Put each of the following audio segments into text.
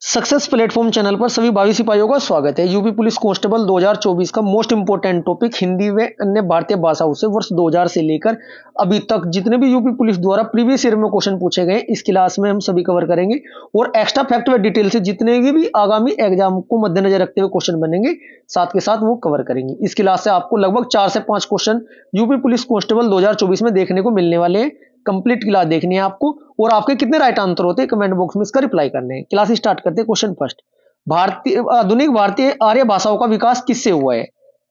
Success platform channel पर सभी भावी सिपाहियों का स्वागत है। यूपी पुलिस कांस्टेबल 2024 का मोस्ट इंपोर्टेंट टॉपिक हिंदी व अन्य भारतीय भाषाओं से वर्ष 2000 से लेकर अभी तक जितने भी यूपी पुलिस द्वारा प्रीवियस ईयर में क्वेश्चन पूछे गए इस क्लास में हम सभी कवर करेंगे और एक्स्ट्रा फैक्ट व डिटेल से जितने भी आगामी एग्जाम को मद्देनजर रखते हुए क्वेश्चन बनेंगे साथ के साथ वो कवर करेंगे। इस क्लास से आपको लगभग 4 से 5 क्वेश्चन यूपी पुलिस कांस्टेबल 2024 में देखने को मिलने वाले हैं। कंप्लीट क्लास देखनी है आपको और आपके कितने राइट आंसर होते हैं कमेंट बॉक्स में इसका रिप्लाई करने हैं। क्लास स्टार्ट करते हैं। क्वेश्चन फर्स्ट, आधुनिक भारतीय आर्य भाषाओं का विकास किससे हुआ है?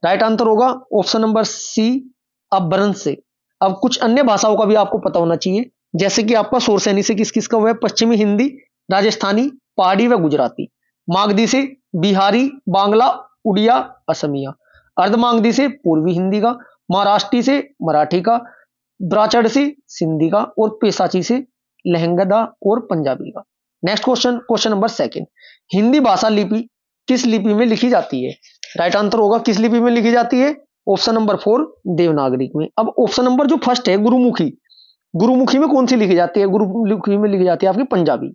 राइट आंसर होगा ऑप्शन नंबर सी, अपभ्रंश से। अब कुछ अन्य भाषाओं का भी आपको पता होना चाहिए, जैसे कि आपका सोरसैनी से किस किस का हुआ है? पश्चिमी हिंदी, राजस्थानी, पहाड़ी व गुजराती। मागधी से बिहारी, बांग्ला, उड़िया, असमिया। अर्धमागधी से पूर्वी हिंदी का, महाराष्ट्री से मराठी का, ब्राचड़ से सिंधी का और पेशाची से लहंगदा और पंजाबी का। Next question, question number second, Hindi भाषा लिपि किस लिपि में लिखी जाती है? राइट आंसर होगा किस लिपि में लिखी जाती है? ऑप्शन नंबर 4, देवनागरी में। अब ऑप्शन नंबर जो फर्स्ट है गुरुमुखी, गुरुमुखी में कौन सी लिखी जाती है? गुरुमुखी में लिखी जाती है आपकी पंजाबी।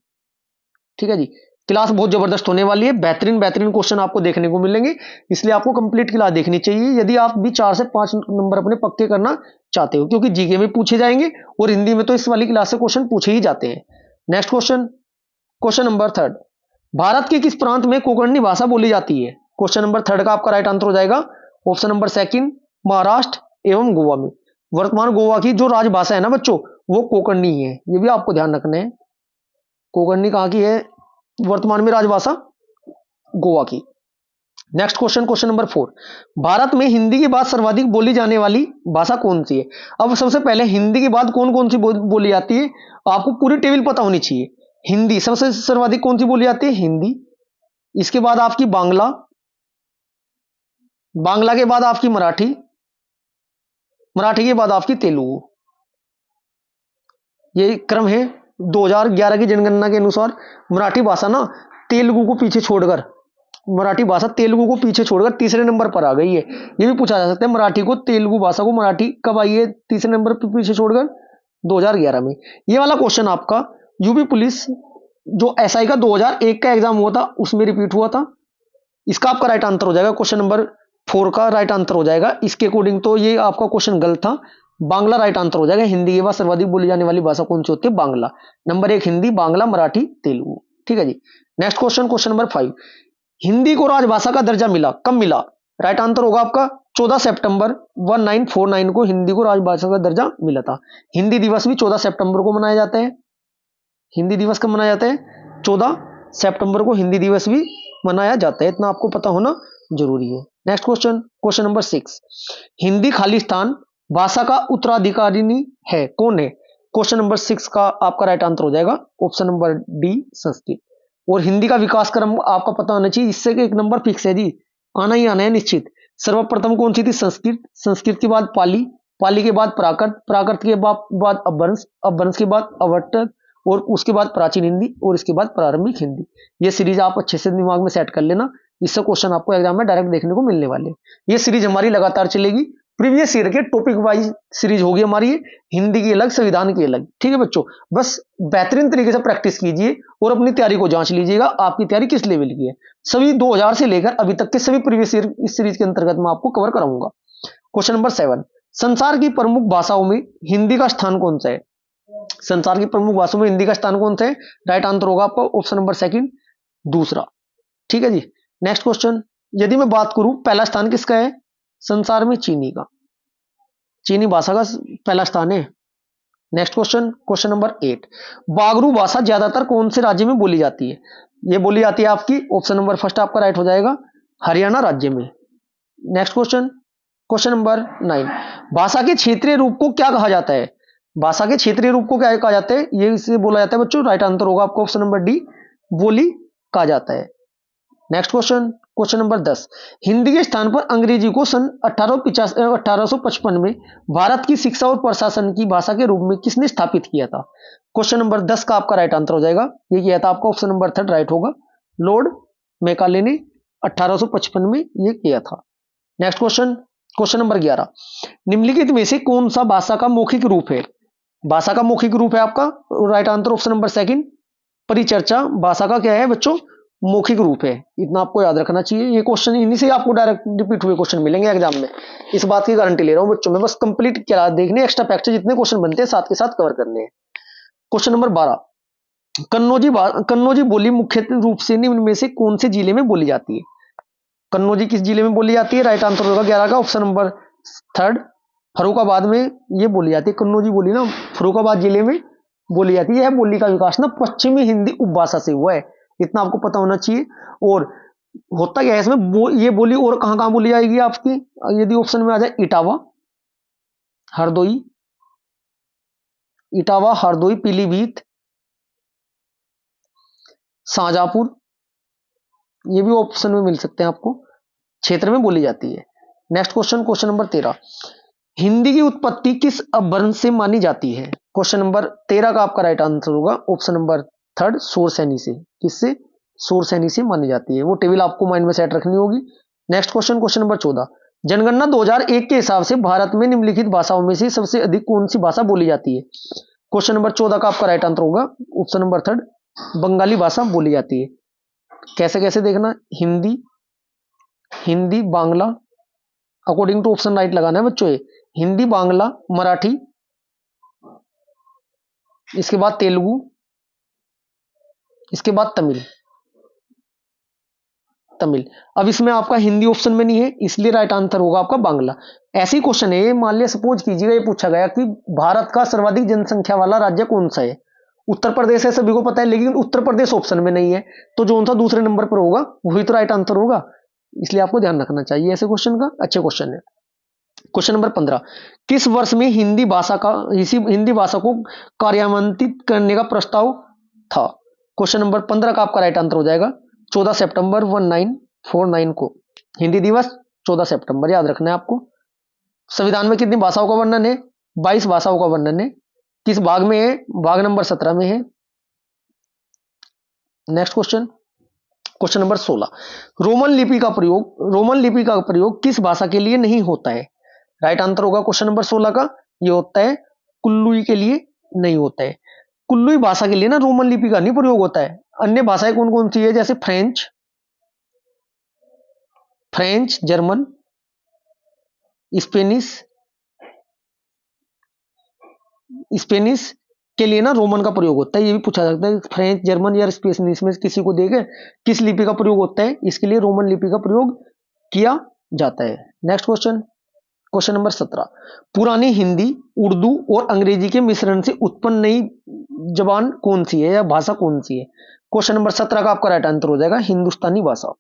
ठीक है जी, क्लास बहुत जबरदस्त होने वाली है। बेहतरीन क्वेश्चन आपको देखने को मिलेंगे, इसलिए आपको कंप्लीट क्लास देखनी चाहिए यदि आप भी 4 से 5 नंबर अपने पक्के करना चाहते हो, क्योंकि जीके में पूछे जाएंगे और हिंदी में तो इस वाली क्लास से क्वेश्चन पूछे ही जाते हैं। Next question, question number third, Bharat के किस प्रांत में कोंकणी भाषा बोली जाती है? क्वेश्चन नंबर थर्ड का आपका राइट आंसर हो जाएगा ऑप्शन नंबर सेकंड, महाराष्ट्र एवं गोवा में। वर्तमान गोवा की जो राजभाषा है ना बच्चों, वो कोंकणी है, ये भी आपको ध्यान रखना है। कोंकणी कहां की है वर्तमान में राजभाषा? गोवा की। Next question, question number 4, Bharat में हिंदी के बाद सर्वाधिक बोली जाने वाली भाषा कौन सी है? अब सबसे पहले हिंदी के बाद कौन कौन सी बोली जाती है आपको पूरी टेबल पता होनी चाहिए। हिंदी सबसे सर्वाधिक कौन सी बोली जाती है? हिंदी। इसके बाद आपकी बांग्ला, बांग्ला के बाद आपकी मराठी, मराठी के बाद आपकी तेलुगु। ये क्रम है 2011 की जनगणना के अनुसार। मराठी भाषा ना तेलुगु को पीछे छोड़कर, मराठी भाषा तेलुगु को पीछे छोड़कर तीसरे नंबर पर आ गई है। ये भी पूछा जा सकता है मराठी को, तेलुगु भाषा को मराठी कब आई है तीसरे नंबर पर पीछे छोड़कर? 2011 में। ये वाला क्वेश्चन आपका यूपी पुलिस जो एसआई का 2001 का एग्जाम हुआ था उसमें रिपीट हुआ था। इसका आपका राइट आंसर हो जाएगा क्वेश्चन नंबर 4 का राइट आंसर हो जाएगा। इसके अकॉर्डिंग तो ये आपका क्वेश्चन गलत था, बांग्ला राइट आंसर हो जाएगा। हिंदी के बाद सर्वाधिक बोली जाने वाली भाषा कौन सी होती है? बांग्ला। नंबर 1 हिंदी, बांग्ला, मराठी, तेलुगु। ठीक है जी। Next question, question number 5, Hindi को राजभाषा का दर्जा मिला कब मिला? राइट आंसर होगा आपका 14 सितंबर 1949 को हिंदी को राजभाषा का दर्जा मिला था। हिंदी दिवस भी 14 सितंबर को मनाया जाता है। हिंदी दिवस कब मनाया जाता है? 14 सितंबर को हिंदी दिवस भी मनाया जाता है, इतना आपको पता होना जरूरी है। Next question, question number 6, Hindi Khalistan भाषा का उत्तराधिकारी है कौन है? क्वेश्चन नंबर 6 का आपका राइट आंसर हो जाएगा ऑप्शन नंबर डी, संस्कृत। और हिंदी का विकास क्रम आपका पता होना चाहिए, इससे एक नंबर फिक्स है जी, आना ही आना है निश्चित। सर्वप्रथम कौन सी थी? संस्कृत। संस्कृत के बाद पाली, पाली के बाद प्राकृत, प्राकृत के बाद अपभ्रंश, अपभ्रंश के बाद अवट्ट और उसके बाद प्राचीन हिंदी और इसके बाद प्रारंभिक हिंदी। ये सीरीज आप अच्छे से दिमाग में सेट कर लेना, इससे क्वेश्चन आपको एग्जाम में डायरेक्ट देखने को मिलने वाले। ये सीरीज हमारी लगातार चलेगी, प्रीवियस ईयर के टॉपिक वाइज सीरीज होगी हमारी, हिंदी की अलग, संविधान की अलग। ठीक है बच्चों, बस बेहतरीन तरीके से प्रैक्टिस कीजिए और अपनी तैयारी को जांच लीजिएगा आपकी तैयारी किस लेवल की है। सभी 2000 से लेकर अभी तक के सभी प्रीवियस ईयर इस सीरीज के अंतर्गत मैं आपको कवर कराऊंगा। क्वेश्चन नंबर 7, संसार की प्रमुख भाषाओं में हिंदी का स्थान कौन सा है? संसार की प्रमुख भाषाओं में हिंदी का स्थान कौन सा है? राइट आंसर होगा आपका ऑप्शन नंबर सेकंड, दूसरा। ठीक है जी। नेक्स्ट क्वेश्चन, यदि मैं बात करूं पहला स्थान किसका है संसार में? चीनी का, चीनी भाषा का पहला स्थान है। Next question, question number 8, Bagru भाषा ज्यादातर कौन से राज्य में बोली जाती है? यह बोली जाती है आपकी ऑप्शन नंबर फर्स्ट आपका राइट हो जाएगा, हरियाणा राज्य में। नेक्स्ट क्वेश्चन, क्वेश्चन नंबर 9, भाषा के क्षेत्रीय रूप को क्या कहा जाता है? भाषा के क्षेत्रीय रूप को क्या कहा जाता है? ये इसे बोला जाता है बच्चों, राइट आंसर होगा आपको ऑप्शन नंबर डी, बोली कहा जाता है। Next question, question number 10, Hindi के स्थान पर अंग्रेजी को सन 1855 में भारत की शिक्षा और प्रशासन की भाषा के रूप में किसने स्थापित किया था? क्वेश्चन नंबर 10 का आपका राइट आंसर हो जाएगा, ये किया था आपका ऑप्शन नंबर 3 राइट होगा, लॉर्ड मैकाले ने 1855 में ये किया था। नेक्स्ट क्वेश्चन, क्वेश्चन नंबर 11, निम्नलिखित में से कौन सा भाषा का मौखिक रूप है? भाषा का मौखिक रूप है आपका right answer option number second, परिचर्चा भाषा का क्या है बच्चों? मौखिक रूप है, इतना आपको याद रखना चाहिए। ये क्वेश्चन इन्हीं से आपको डायरेक्ट रिपीट हुए क्वेश्चन मिलेंगे एग्जाम में, इस बात की गारंटी ले रहा हूं बच्चों में। बस कंप्लीट क्या देखने, एक्स्ट्रा फैक्ट जितने क्वेश्चन बनते हैं साथ के साथ कवर करने हैं। क्वेश्चन नंबर 12, कन्नौजी बोली मुख्य रूप से निम्न में से कौन से जिले में बोली जाती है? कन्नौजी किस जिले में बोली जाती है? राइट आंसर होगा 11 का ऑप्शन नंबर 3 फर्रुखाबाद में ये बोली जाती है। कन्नौजी बोली ना फर्रुखाबाद जिले में बोली जाती है। यह बोली का विकास ना पश्चिमी हिंदी उपभाषा से हुआ है, इतना आपको पता होना चाहिए। और होता क्या है इसमें, ये बोली और कहां कहां बोली जाएगी आपकी, यदि ऑप्शन में आ जाए इटावा, हरदोई, पीलीभीत, शाहजहांपुर, ये भी ऑप्शन में मिल सकते हैं आपको, क्षेत्र में बोली जाती है। Next question, question number 13, Hindi की उत्पत्ति किस अपभ्रंश से मानी जाती है? क्वेश्चन नंबर 13 का आपका राइट आंसर होगा ऑप्शन नंबर 3 शोरसैनी से। किससे? शोरसैनी से मानी जाती है। वो टेबल आपको माइंड में सेट रखनी होगी। नेक्स्ट क्वेश्चन, क्वेश्चन नंबर 14, जनगणना 2001 के हिसाब से भारत में निम्नलिखित भाषाओं में से सबसे अधिक कौन सी भाषा बोली जाती है? क्वेश्चन नंबर 14 का आपका राइट आंसर होगा ऑप्शन नंबर 3 बंगाली भाषा बोली जाती है। कैसे कैसे देखना, Hindi Bangla, according to option right लगाना है बच्चों। हिंदी, बांग्ला, मराठी, इसके बाद तेलुगु, इसके बाद तमिल। अब इसमें आपका हिंदी ऑप्शन में नहीं है, इसलिए राइट आंसर होगा आपका बांग्ला। ऐसे ही क्वेश्चन है, मान लिया सपोज कीजिएगा, ये पूछा गया कि भारत का सर्वाधिक जनसंख्या वाला राज्य कौन सा है? उत्तर प्रदेश है, सभी को पता है, लेकिन उत्तर प्रदेश ऑप्शन में नहीं है, तो जो सा दूसरे नंबर पर होगा वही तो राइट आंसर होगा, इसलिए आपको ध्यान रखना चाहिए ऐसे क्वेश्चन का। अच्छे क्वेश्चन है। क्वेश्चन नंबर 15, किस वर्ष में हिंदी भाषा को कार्यान्वित करने का प्रस्ताव था? क्वेश्चन नंबर 15 का आपका राइट आंसर हो जाएगा 14 सितंबर 1949 को। हिंदी दिवस 14 सितंबर, याद रखना है आपको। संविधान में कितनी भाषाओं का वर्णन है? 22 भाषाओं का वर्णन है। किस भाग में है? भाग नंबर 17 में है। Next question, question number 16, Roman लिपि का प्रयोग किस भाषा के लिए नहीं होता है? राइट आंसर होगा क्वेश्चन नंबर 16 का, ये होता है कुल्लुई के लिए नहीं होता है। कुल्लुई भाषा के लिए ना रोमन लिपि का नहीं प्रयोग होता है। अन्य भाषाएं कौन कौन सी है? जैसे फ्रेंच, जर्मन, स्पेनिश के लिए ना रोमन का प्रयोग होता है। ये भी पूछा सकता है, फ्रेंच, जर्मन या स्पेनिश में किसी को देखे किस लिपि का प्रयोग होता है? इसके लिए रोमन लिपि का प्रयोग किया जाता है। नेक्स्ट क्वेश्चन, क्वेश्चन नंबर 17, पुरानी हिंदी, उर्दू और अंग्रेजी के मिश्रण से उत्पन्न नई जबान कौन सी है या भाषा कौन सी है? क्वेश्चन नंबर 17 का आपका राइट आंसर हो जाएगा हिंदुस्तानी भाषा।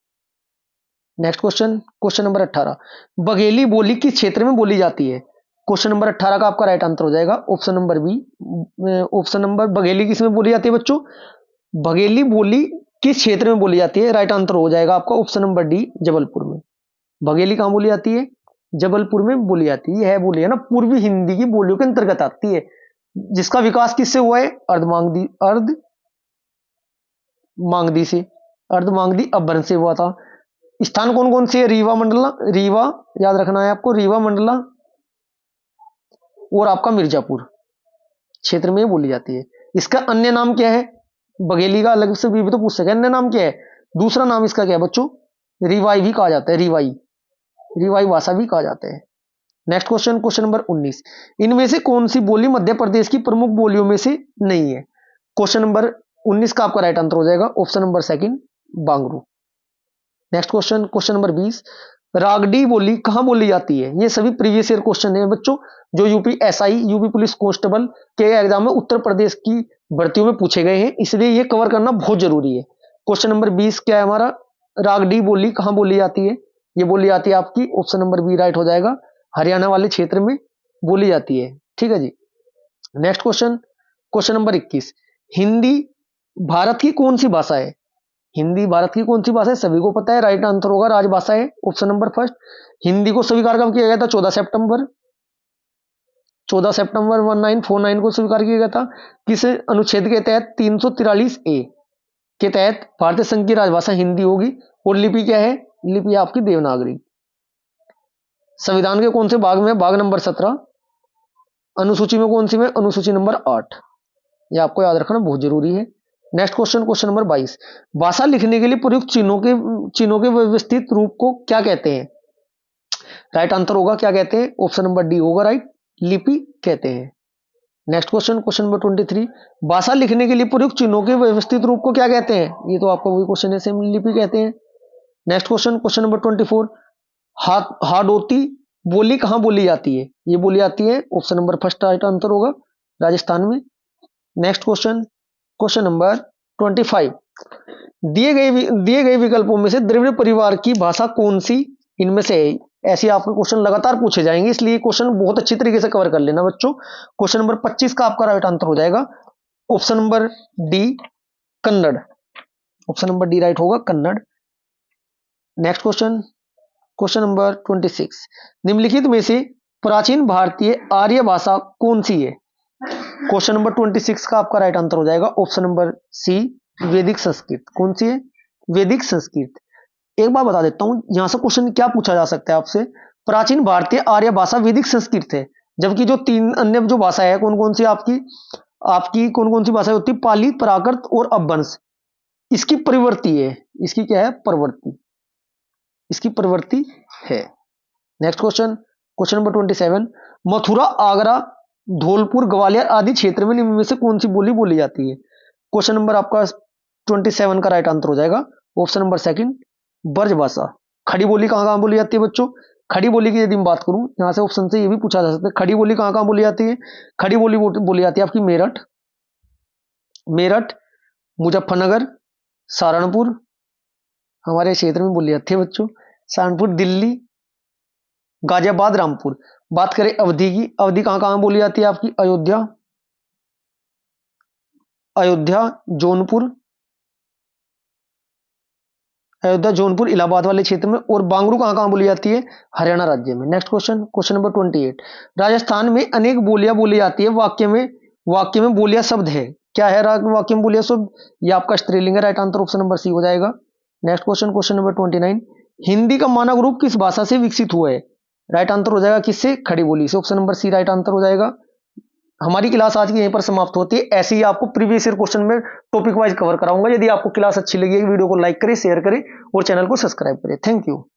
Next question, question number 18, Bagheli बोली किस क्षेत्र में बोली जाती है? क्वेश्चन नंबर 18 का आपका राइट आंसर हो जाएगा option number B. Option number, Bagheli किस में बोली जाती है बच्चों? बघेली बोली किस क्षेत्र में बोली जाती है? राइट आंसर हो जाएगा आपका ऑप्शन नंबर डी, जबलपुर में। बघेली कहां बोली जाती है? जबलपुर में बोली जाती है। यह बोली है ना पूर्वी हिंदी की बोलियों के अंतर्गत आती है, जिसका विकास किससे हुआ है? अर्धमांगदी अपभ्रंश से हुआ था। स्थान कौन कौन से है? रीवा, याद रखना है आपको, रीवा, मंडला और आपका मिर्जापुर क्षेत्र में बोली जाती है। इसका अन्य नाम क्या है? बघेली का अलग से भी तो पूछ सके, अन्य नाम क्या है? दूसरा नाम इसका क्या है बच्चों? रिवाई भी कहा जाता है, रिवाई भाषा भी कहा जाता है। नेक्स्ट क्वेश्चन, क्वेश्चन नंबर 19, इनमें से कौन सी बोली मध्य प्रदेश की प्रमुख बोलियों में से नहीं है? क्वेश्चन नंबर 19 का आपका राइट आंसर हो जाएगा option number 2 Bangaru. Next question, question number 20, Ragdi बोली कहां बोली जाती है? ये सभी प्रीवियस ईयर क्वेश्चन है बच्चों, जो यूपी पुलिस कांस्टेबल के एग्जाम में उत्तर प्रदेश की भर्तियों में पूछे गए हैं, इसलिए ये कवर करना बहुत जरूरी है। क्वेश्चन नंबर 20 क्या है हमारा? रागडी बोली कहां बोली जाती है? ये बोली जाती है आपकी ऑप्शन नंबर बी राइट हो जाएगा, हरियाणा वाले क्षेत्र में बोली जाती है। ठीक है जी। Next question, question number 21, Hindi Bharat की कौन सी भाषा है? हिंदी भारत की कौन सी भाषा है? सभी को पता है, राइट आंसर होगा राजभाषा है, ऑप्शन नंबर 1। हिंदी को स्वीकार कब किया गया था? 14 सितंबर 1949 को स्वीकार किया गया था। किस अनुच्छेद के तहत? 343A के तहत भारतीय संघ की राजभाषा हिंदी होगी। और लिपि क्या है? लिपि आपकी देवनागरी। संविधान के कौन से भाग में? भाग नंबर 17। अनुसूची में कौन सी में? अनुसूची नंबर 8। यह आपको याद रखना बहुत जरूरी है। नेक्स्ट क्वेश्चन, क्वेश्चन नंबर 22, भाषा लिखने के लिए प्रयुक्त चिन्हों के व्यवस्थित रूप को क्या कहते हैं? राइट आंसर होगा क्या कहते हैं? ऑप्शन नंबर डी होगा राइट, लिपि कहते हैं। नेक्स्ट क्वेश्चन, क्वेश्चन नंबर 23, भाषा लिखने के लिए प्रयुक्त चिन्हों के व्यवस्थित रूप को क्या कहते हैं? ये तो आपका वही क्वेश्चन है, सेम लिपि कहते हैं। Next question, question number 24, Hadoti बोली कहां बोली जाती है? ये बोली जाती है option number first right answer होगा, राजस्थान में। नेक्स्ट क्वेश्चन, क्वेश्चन नंबर 25, दिए गए विकल्पों में से द्रविड़ परिवार की भाषा कौन सी इनमें से है? ऐसे आपके क्वेश्चन लगातार पूछे जाएंगे, इसलिए क्वेश्चन बहुत अच्छी तरीके से कवर कर लेना बच्चों। क्वेश्चन नंबर 25 का आपका राइट आंसर हो जाएगा option number D, Kannada. Option number D right होगा, Kannada. Next question, question number 26, निम्नलिखित में से प्राचीन भारतीय आर्य भाषा कौन सी है? क्वेश्चन नंबर 26 का आपका राइट आंसर हो जाएगा ऑप्शन नंबर सी, वैदिक संस्कृत। कौन सी है? वैदिक संस्कृत। एक बार बता देता हूं, यहां से क्वेश्चन क्या पूछा जा सकता है आपसे, प्राचीन भारतीय आर्य भाषा वैदिक संस्कृत है, जबकि जो तीन अन्य जो भाषा है कौन कौन सी आपकी कौन कौन सी भाषा होती है? पाली, प्राकृत और अपभ्रंश। इसकी प्रवृत्ति है, इसकी क्या है? प्रवृत्ति, इसकी प्रवृत्ति है। Next question, question number 27, Mathura, Agra, Dholpur, Gwalior आदि क्षेत्र में निम्न में से कौन सी बोली बोली जाती है? क्वेश्चन नंबर आपका 27 का राइट आंसर हो जाएगा ऑप्शन नंबर सेकंड, ब्रजभाषा। खड़ी बोली कहां कहां बोली जाती है बच्चों? खड़ी बोली की यदि मैं बात करूं, यहां से ऑप्शन से ये भी पूछा जा सकता है, खड़ी बोली कहां कहां बोली जाती है? खड़ी बोली बोली जाती है आपकी मेरठ, मुजफ्फरनगर, सहारनपुर, हमारे क्षेत्र में बोली जाती है बच्चों, सहारनपुर, दिल्ली, गाजियाबाद, रामपुर। बात करें अवधि की, अवधि कहां कहां बोली जाती है आपकी? अयोध्या, जौनपुर, इलाहाबाद वाले क्षेत्र में। और बांगरू कहां कहां बोली जाती है? हरियाणा राज्य में। Next question, question number 28, Rajasthan में अनेक बोलियां बोली जाती है, वाक्य में बोलियां शब्द है, क्या है वाक्य में बोलियां शब्द? ये आपका स्त्रीलिंग है, right answer option number C हो जाएगा। Next question, question number 29, Hindi का मानक रूप किस भाषा से विकसित हुआ है? राइट आंसर हो जाएगा किससे? खड़ी बोली से। Option number C right answer हो जाएगा। हमारी क्लास आज की यहीं पर समाप्त होती है। ऐसे ही आपको प्रीवियस ईयर क्वेश्चन में टॉपिक वाइज कवर कराऊंगा। यदि आपको क्लास अच्छी लगी है, वीडियो को लाइक करें, शेयर करें और चैनल को सब्सक्राइब करें। Thank you.